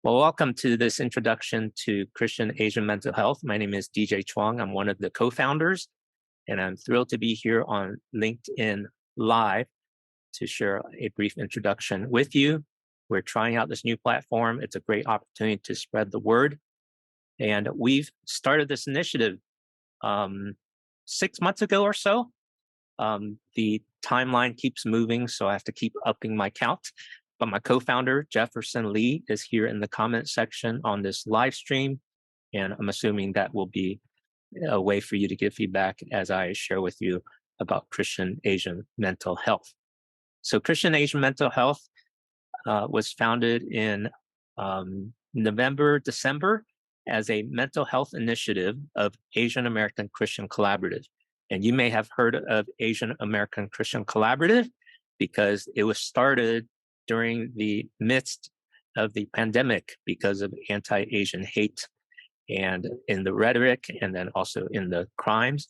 Well, welcome to this introduction to Christian Asian mental health. My name is DJ Chuang. I'm one of the co-founders, and I'm thrilled to be here on LinkedIn Live to share a brief introduction with you. We're trying out this new platform. It's a great opportunity to spread the word. And we've started this initiative 6 months ago or so. The timeline keeps moving, so I have to keep upping my count. But my co-founder, Jefferson Lee, is here in the comment section on this live stream. And I'm assuming that will be a way for you to give feedback as I share with you about Christian Asian mental health. So Christian Asian mental health was founded in November, December as a mental health initiative of Asian American Christian Collaborative. And you may have heard of Asian American Christian Collaborative because it was started during the midst of the pandemic because of anti-Asian hate and in the rhetoric and then also in the crimes.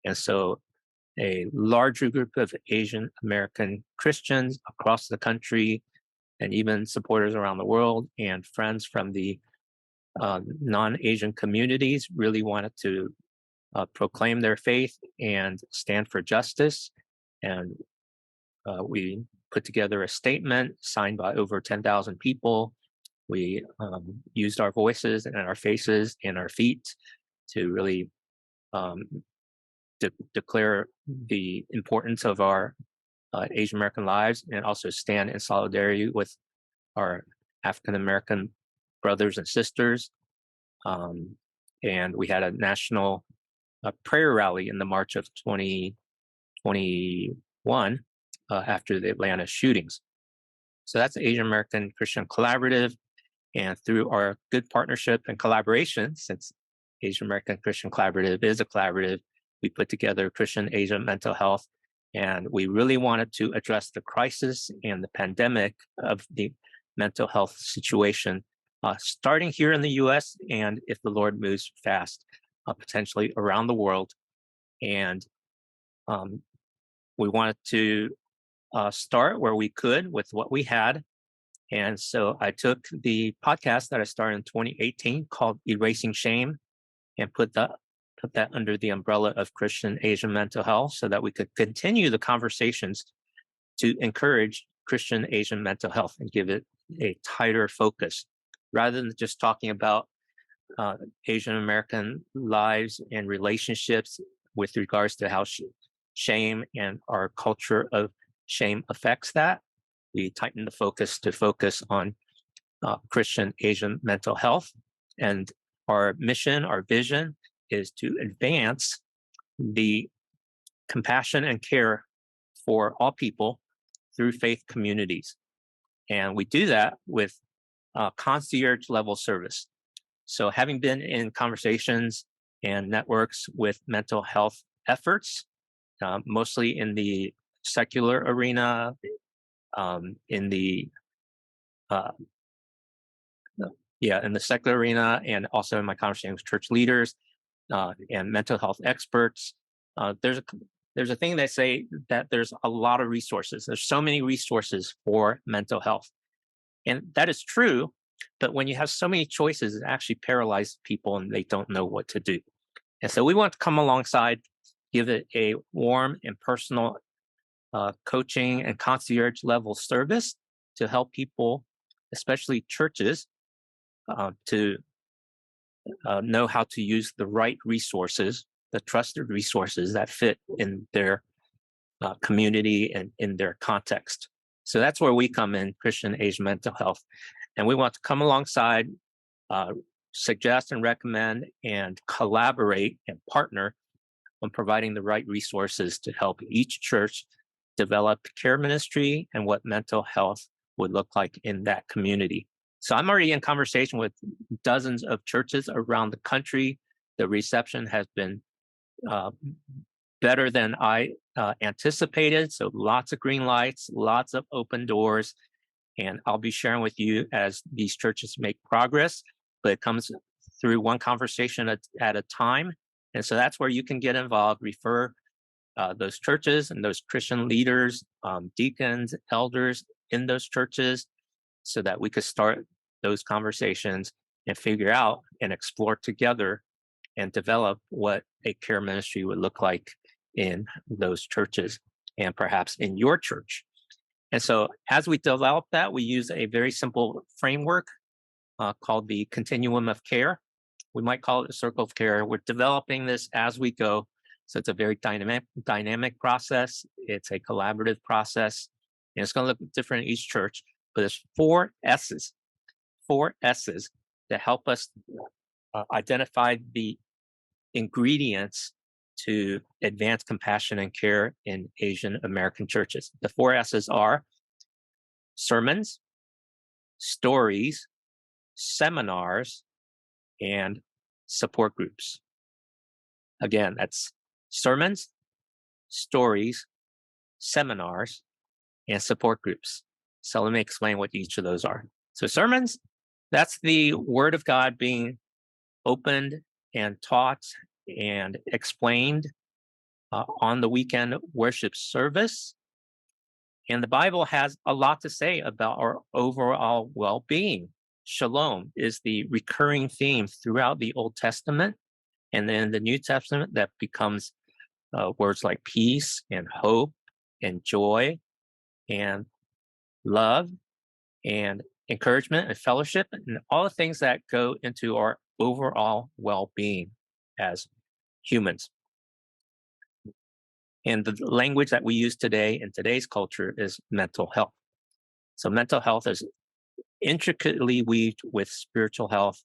And so a larger group of Asian American Christians across the country and even supporters around the world and friends from the non-Asian communities really wanted to proclaim their faith and stand for justice. And we put together a statement signed by over 10,000 people. We used our voices and our faces and our feet to really declare the importance of our Asian American lives and also stand in solidarity with our African American brothers and sisters. And we had a national prayer rally in the March of 2021 after the Atlanta shootings. So that's the Asian American Christian Collaborative. And through our good partnership and collaboration, since Asian American Christian Collaborative is a collaborative, we put together Christian Asian mental health. And we really wanted to address the crisis and the pandemic of the mental health situation, starting here in the US, and if the Lord moves fast, potentially around the world. And we wanted to start where we could with what we had. And so I took the podcast that I started in 2018 called Erasing Shame and put that under the umbrella of Christian Asian mental health so that we could continue the conversations to encourage Christian Asian mental health and give it a tighter focus rather than just talking about Asian American lives and relationships with regards to how shame and our culture of shame affects that. We tightened the focus to focus on Christian Asian mental health. And our mission, our vision is to advance the compassion and care for all people through faith communities. And we do that with concierge level service. So having been in conversations and networks with mental health efforts, mostly in the secular arena, in the secular arena, and also in my conversation with church leaders and mental health experts. There's a thing they say that there's a lot of resources. There's so many resources for mental health, and that is true. But when you have so many choices, it actually paralyzes people and they don't know what to do. And so we want to come alongside, give it a warm and personal coaching and concierge level service to help people, especially churches, to know how to use the right resources, the trusted resources that fit in their community and in their context. So that's where we come in, Christian Asian mental health. And we want to come alongside, suggest and recommend and collaborate and partner on providing the right resources to help each church develop care ministry and what mental health would look like in that community. So I'm already in conversation with dozens of churches around the country. The reception has been better than I anticipated. So lots of green lights, lots of open doors. And I'll be sharing with you as these churches make progress, but it comes through one conversation at a time. And so that's where you can get involved, refer those churches and those Christian leaders, deacons, elders in those churches, so that we could start those conversations and figure out and explore together and develop what a care ministry would look like in those churches and perhaps in your church. And so as we develop that, we use a very simple framework called the continuum of care. We might call it the circle of care. We're developing this as we go. So it's a very dynamic process. It's a collaborative process. And it's going to look different in each church, but there's four S's that help us identify the ingredients to advance compassion and care in Asian American churches. The four S's are sermons, stories, seminars, and support groups. Again, that's sermons, stories, seminars, and support groups. So let me explain what each of those are. So sermons, that's the Word of God being opened and taught and explained on the weekend worship service. And the Bible has a lot to say about our overall well-being. Shalom is the recurring theme throughout the Old Testament. And then the New Testament, that becomes words like peace and hope and joy and love and encouragement and fellowship and all the things that go into our overall well-being as humans. And the language that we use today in today's culture is mental health. So mental health is intricately weaved with spiritual health,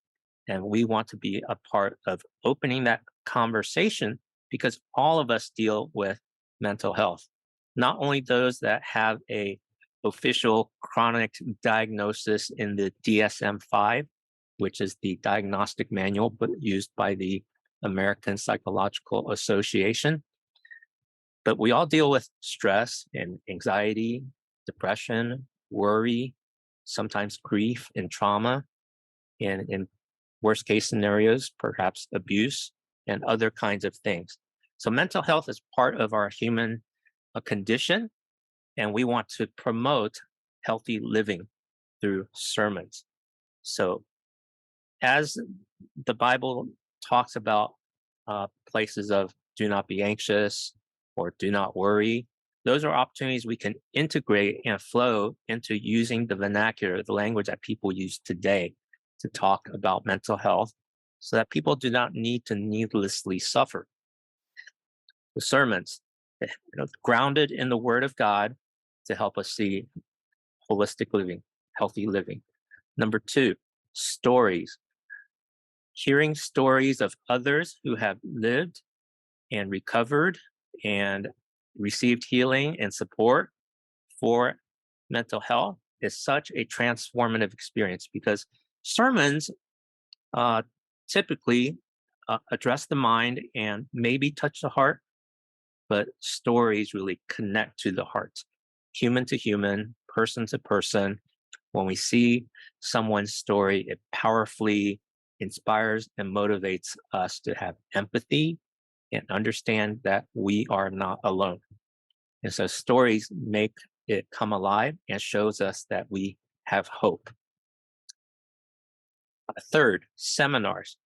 and we want to be a part of opening that conversation because all of us deal with mental health. Not only those that have a official chronic diagnosis in the DSM-5, which is the diagnostic manual but used by the American Psychological Association, but we all deal with stress and anxiety, depression, worry, sometimes grief and trauma, and in worst case scenarios, perhaps abuse and other kinds of things. So mental health is part of our human condition, and we want to promote healthy living through sermons. So as the Bible talks about places of do not be anxious or do not worry, those are opportunities we can integrate and flow into using the vernacular, the language that people use today to talk about mental health so that people do not need to needlessly suffer. The sermons, grounded in the Word of God to help us see holistic living, healthy living. Number two, stories. Hearing stories of others who have lived and recovered and received healing and support for mental health is such a transformative experience because sermons typically address the mind and maybe touch the heart, but stories really connect to the heart, human to human, person to person. When we see someone's story, it powerfully inspires and motivates us to have empathy and understand that we are not alone. And so stories make it come alive and shows us that we have hope. Third, seminars.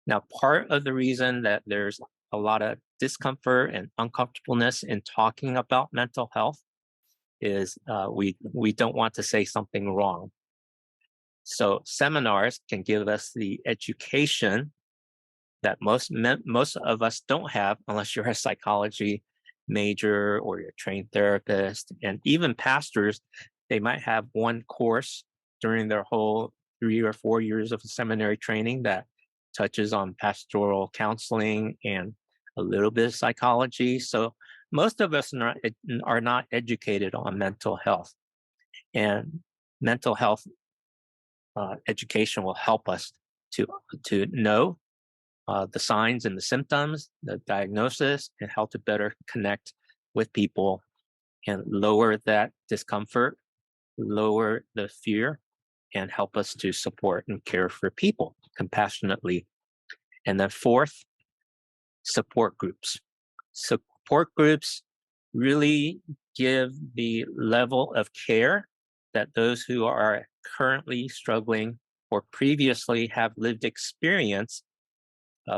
Now, part of the reason that there's a lot of discomfort and uncomfortableness in talking about mental health is we don't want to say something wrong. So seminars can give us the education that most of us don't have unless you're a psychology major or you're a trained therapist. And even pastors, they might have one course during their whole 3 or 4 years of seminary training that touches on pastoral counseling and a little bit of psychology. So most of us are not educated on mental health. And mental health education will help us to know the signs and the symptoms, the diagnosis, and how to better connect with people and lower that discomfort, lower the fear, and help us to support and care for people compassionately. And then fourth, support groups. Support groups really give the level of care that those who are currently struggling or previously have lived experience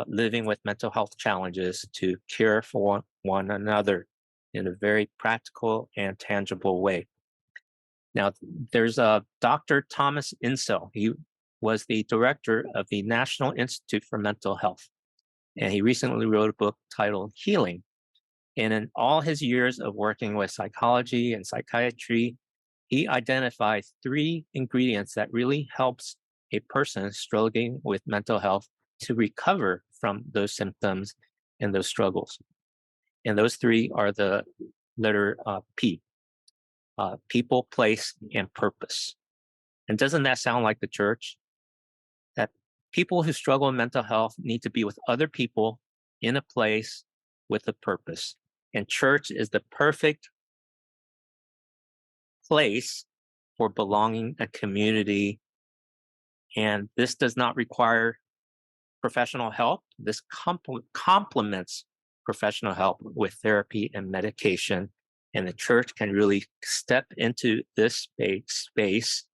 living with mental health challenges to care for one another in a very practical and tangible way. Now, there's Dr. Thomas Insel. He was the director of the National Institute for Mental Health, and he recently wrote a book titled Healing. And in all his years of working with psychology and psychiatry, he identified 3 ingredients that really helps a person struggling with mental health to recover from those symptoms and those struggles. And those 3 are the letter P, people, place, and purpose. And doesn't that sound like the church? That people who struggle with mental health need to be with other people in a place with a purpose. And church is the perfect place for belonging, a community. And this does not require professional help. This complements professional help with therapy and medication. And the church can really step into this space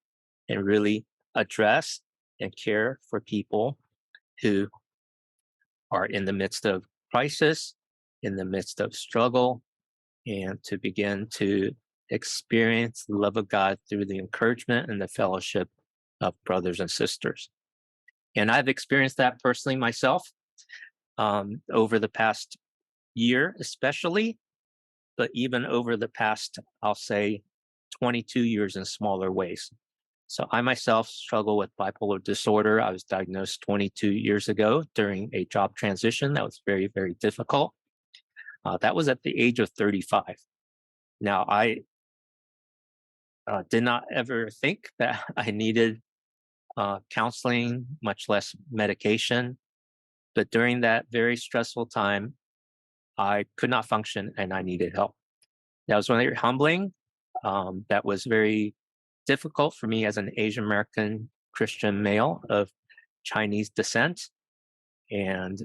and really address and care for people who are in the midst of crisis, in the midst of struggle, and to begin to experience the love of God through the encouragement and the fellowship of brothers and sisters. And I've experienced that personally myself over the past year, especially, but even over the past, I'll say, 22 years in smaller ways. So I myself struggle with bipolar disorder. I was diagnosed 22 years ago during a job transition that was very, very difficult. That was at the age of 35. Now, I did not ever think that I needed counseling, much less medication. But during that very stressful time, I could not function and I needed help. That was very humbling. That was very difficult for me as an Asian American Christian male of Chinese descent. And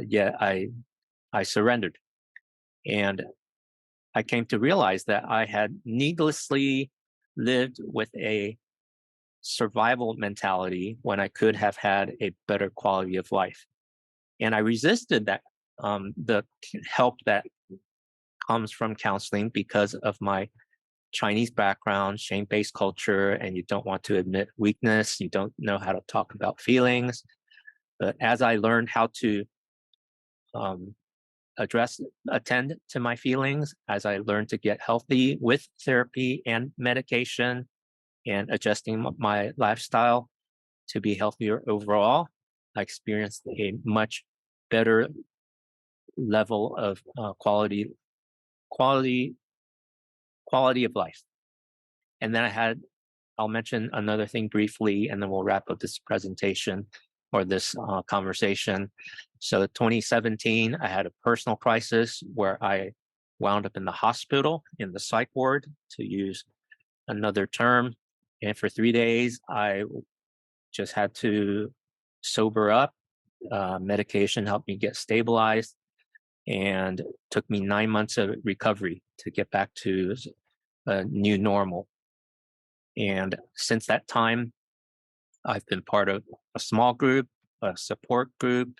yet I surrendered. And I came to realize that I had needlessly lived with a survival mentality when I could have had a better quality of life. And I resisted that, the help that comes from counseling because of my Chinese background, shame-based culture, and you don't want to admit weakness. You don't know how to talk about feelings. But as I learned how to attend to my feelings, as I learned to get healthy with therapy and medication and adjusting my lifestyle to be healthier overall, I experienced a much better level of quality of life. And then I'll mention another thing briefly, and then we'll wrap up this presentation or this conversation. So 2017, I had a personal crisis where I wound up in the hospital, in the psych ward, to use another term. And for 3 days, I just had to sober up. Medication helped me get stabilized, and took me 9 months of recovery to get back to a new normal. And since that time, I've been part of a small group, a support group,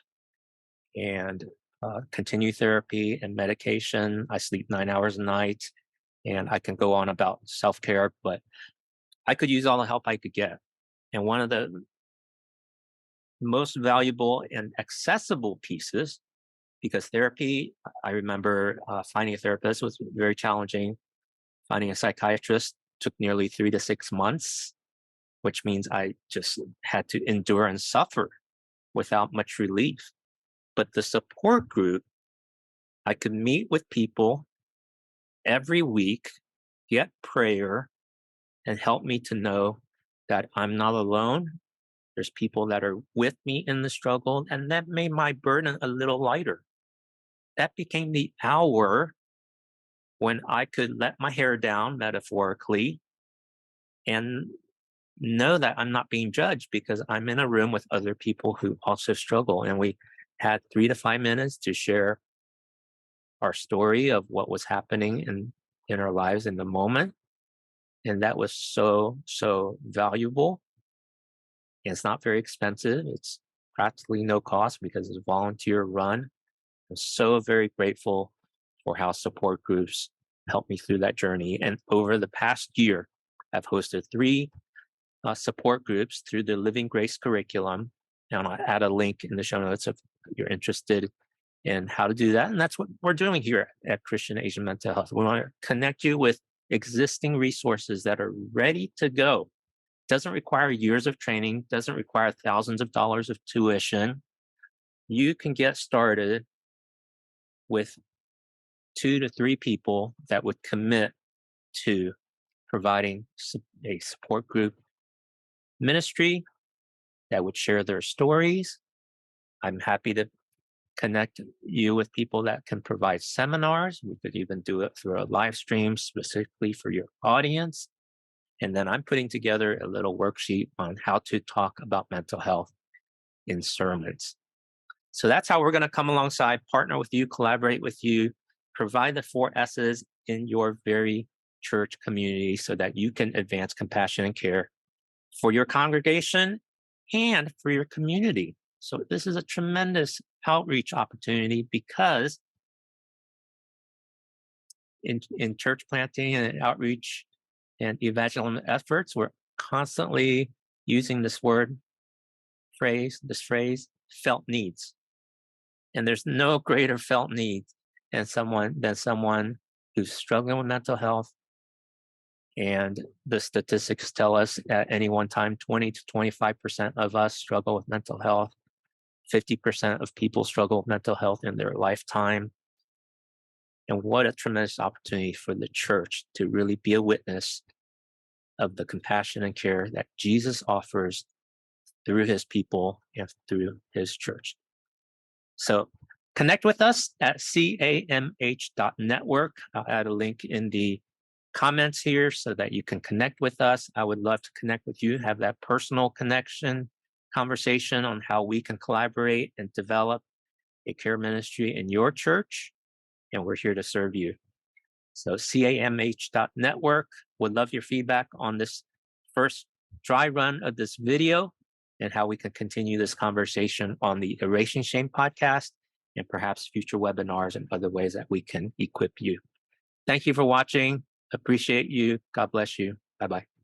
and continue therapy and medication. I sleep 9 hours a night, and I can go on about self-care, but I could use all the help I could get. And one of the most valuable and accessible pieces, because therapy, I remember finding a therapist was very challenging. Finding a psychiatrist took nearly 3 to 6 months, which means I just had to endure and suffer without much relief. But the support group, I could meet with people every week, get prayer, and help me to know that I'm not alone. There's people that are with me in the struggle, and that made my burden a little lighter. That became the hour when I could let my hair down, metaphorically, and know that I'm not being judged because I'm in a room with other people who also struggle. And we had 3 to 5 minutes to share our story of what was happening in our lives in the moment. And that was so, so valuable. And it's not very expensive. It's practically no cost because it's volunteer run. I'm so very grateful for how support groups helped me through that journey. And over the past year, I've hosted 3 support groups through the Living Grace curriculum. And I'll add a link in the show notes if you're interested in how to do that. And that's what we're doing here at Christian Asian Mental Health. We want to connect you with existing resources that are ready to go. Doesn't require years of training, doesn't require thousands of dollars of tuition. You can get started with 2 to 3 people that would commit to providing a support group ministry that would share their stories. I'm happy to connect you with people that can provide seminars. We could even do it through a live stream specifically for your audience. And then I'm putting together a little worksheet on how to talk about mental health in sermons. So that's how we're going to come alongside, partner with you, collaborate with you, provide the 4 S's in your very church community so that you can advance compassion and care for your congregation and for your community. So this is a tremendous outreach opportunity because in church planting and outreach and evangelism efforts, we're constantly using this phrase, felt needs. And there's no greater felt need than someone who's struggling with mental health. And the statistics tell us at any one time, 20 to 25% of us struggle with mental health. 50% of people struggle with mental health in their lifetime. And what a tremendous opportunity for the church to really be a witness of the compassion and care that Jesus offers through his people and through his church. So connect with us at camh.network. I'll add a link in the comments here so that you can connect with us. I would love to connect with you, have that personal conversation on how we can collaborate and develop a care ministry in your church. And we're here to serve you. So camh.network. Would love your feedback on this first dry run of this video and how we can continue this conversation on the Erasing Shame podcast and perhaps future webinars and other ways that we can equip you. Thank you for watching. Appreciate you. God bless you. Bye-bye.